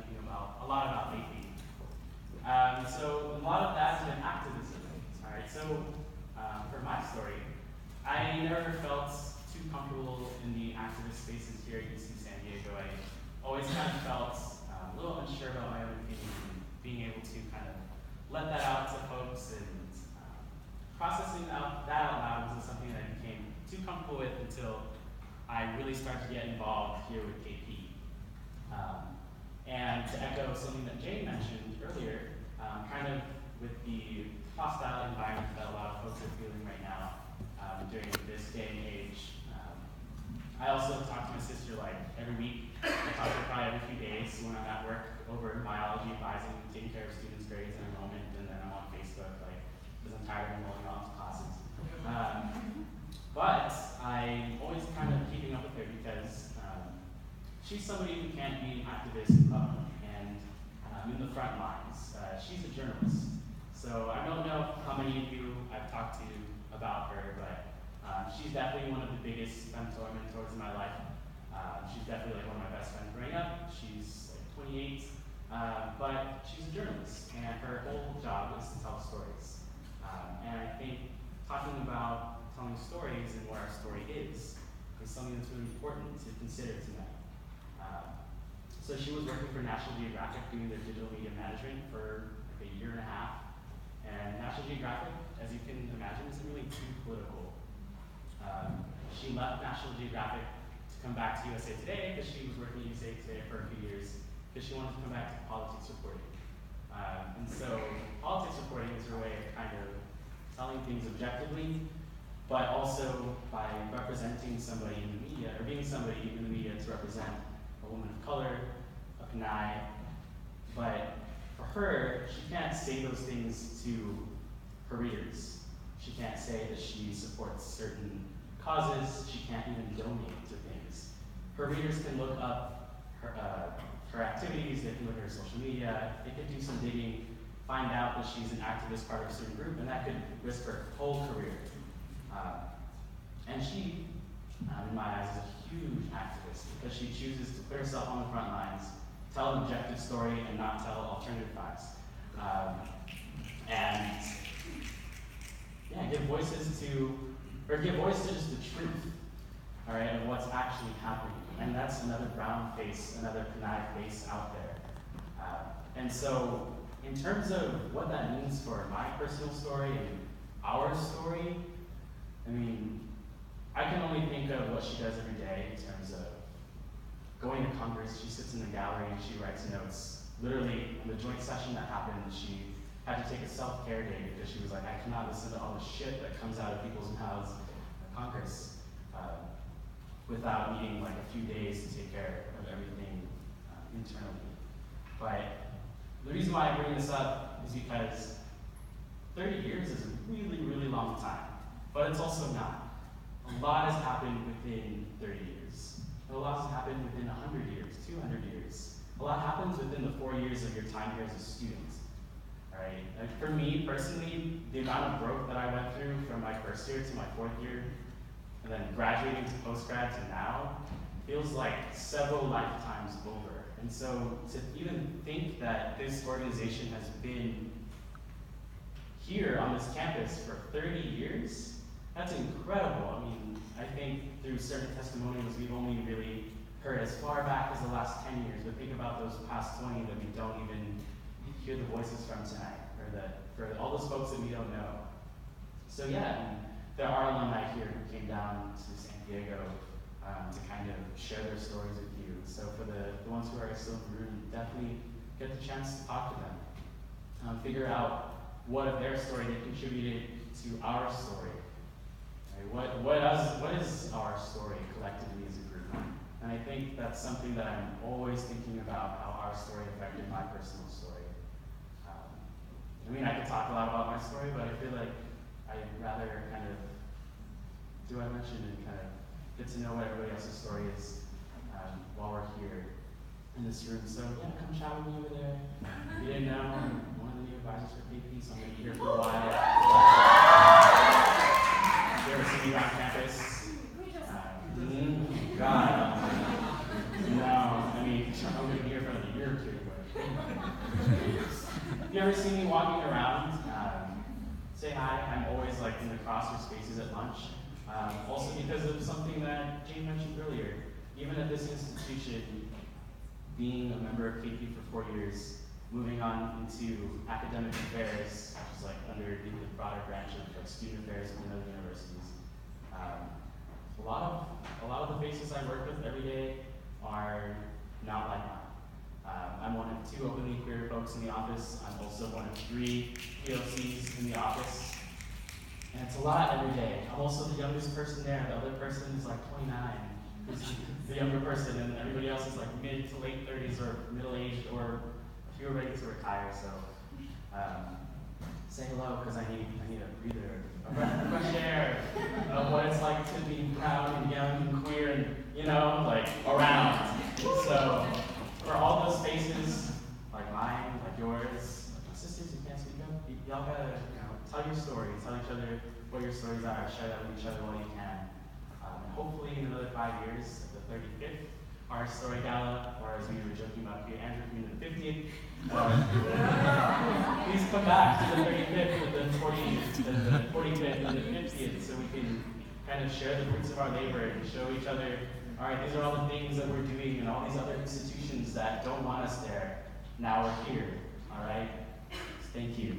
thinking about a lot about lately. So a lot of that has been activism. All right. So for my story, I never felt too comfortable in the activist spaces here at UC San Diego. I always kind of felt a little unsure about my own opinion, and being able to kind of let that out to folks and processing that out loud wasn't something that I became too comfortable with until I really started to get involved here with KP. And to echo something that Jaime mentioned earlier, kind of with the hostile environment that a lot of folks are feeling right now during this day and age. I also talk to my sister like every week. I talk to her probably every few days when I'm at work over in biology, advising, taking care of students' grades and enrollment, and then I'm on Facebook like because I'm tired of enrolling off to classes. But I'm always kind of keeping up with her because she's somebody who can't be an activist in public and in the front lines. She's a journalist. So I don't know how many of you I've talked to about her, but she's definitely one of the biggest mentors in my life. She's definitely like one of my best friends growing up. She's like 28, but she's a journalist, and her whole job is to tell stories. And I think talking about telling stories and what our story is something that's really important to consider tonight. So she was working for National Geographic doing their digital media management for like a year and a half. And National Geographic, as you can imagine, isn't really too political. She left National Geographic to come back to USA Today because she was working at USA Today for a few years because she wanted to come back to politics reporting. And so politics reporting is her way of kind of telling things objectively, but also by representing somebody in the media, or being somebody in the media to represent a woman of color, a Pinay. But for her, she can't say those things to her readers. She can't say that she supports certain causes. She can't even donate to things. Her readers can look up her activities, they can look at her social media, they can do some digging, find out that she's an activist part of a certain group, and that could risk her whole career. And she, in my eyes, is a huge activist because she chooses to put herself on the front lines, tell an objective story, and not tell alternative facts. And give voice to just the truth, all right, of what's actually happening. And that's another brown face, another Pinay face out there. And so, in terms of what that means for my personal story and our story, I mean, I can only think of what she does every day in terms of going to Congress. She sits in the gallery and she writes notes. Literally, in the joint session that happened, she had to take a self-care day because she was like, I cannot listen to all the shit that comes out of people's mouths at Congress without needing like a few days to take care of everything internally. But the reason why I bring this up is because 30 years is a really, really long time, but it's also not. A lot has happened within 30 years. A lot has happened within 100 years, 200 years. A lot happens within the 4 years of your time here as a student. Right? Like for me personally, the amount of growth that I went through from my first year to my fourth year, and then graduating to postgrad to now, feels like several lifetimes over. And so to even think that this organization has been here on this campus for 30 years, that's incredible. I mean, I think through certain testimonials, we've only really heard as far back as the last 10 years, but think about those past 20 that we don't even hear the voices from tonight, or for all those folks that we don't know. So yeah, I mean, there are alumni here who came down to San Diego to kind of share their stories with you. So for the ones who are still in the room, definitely get the chance to talk to them. Figure out what of their story they contributed to our story. Right? What is our story collectively as a group? And I think that's something that I'm always thinking about, how our story affected my personal story. I mean, I could talk a lot about my story, but I feel like I'd rather kind of do what I mentioned and kind of get to know what everybody else's story is while we're here in this room. So yeah, come chat with me over there. If you didn't know, I'm one of the new advisors for KP, so I'm going to be here for a while. You ever seen me on campus? God. No, I mean, I'm going to be here for another you're a cutie boy. If you ever see me walking around, say hi. I'm always like in the crosser spaces at lunch. Also because of something that Jaime mentioned earlier. Even at this institution, being a member of KP for 4 years, moving on into academic affairs, which is like under the broader branch of like student affairs in other universities. A lot of the faces I work with every day are not like mine. I'm one of 2 openly queer folks in the office. I'm also one of 3 POCs in the office. And it's a lot every day. I'm also the youngest person there. The other person is like 29, who's the younger person, and everybody else is like mid to late 30s or middle-aged, or a few are ready to retire. So say hello, because I need a breather, a breath of fresh air of what it's like to be proud and young and queer and, you know, like around. So for all those faces, like mine, like yours, like my sisters you can't speak of, y'all gotta, you know, tell your story, tell each other what your stories are, share that with each other while you can. And hopefully in another 5 years, at the 35th Ourstory Gala, or as we were joking about here, Andrew, being the 50th, please come back to the 35th, the 45th, and the 50th, so we can kind of share the fruits of our labor and show each other, all right, these are all the things that we're doing, and all these other institutions that don't want us there. Now we're here, all right? Thank you.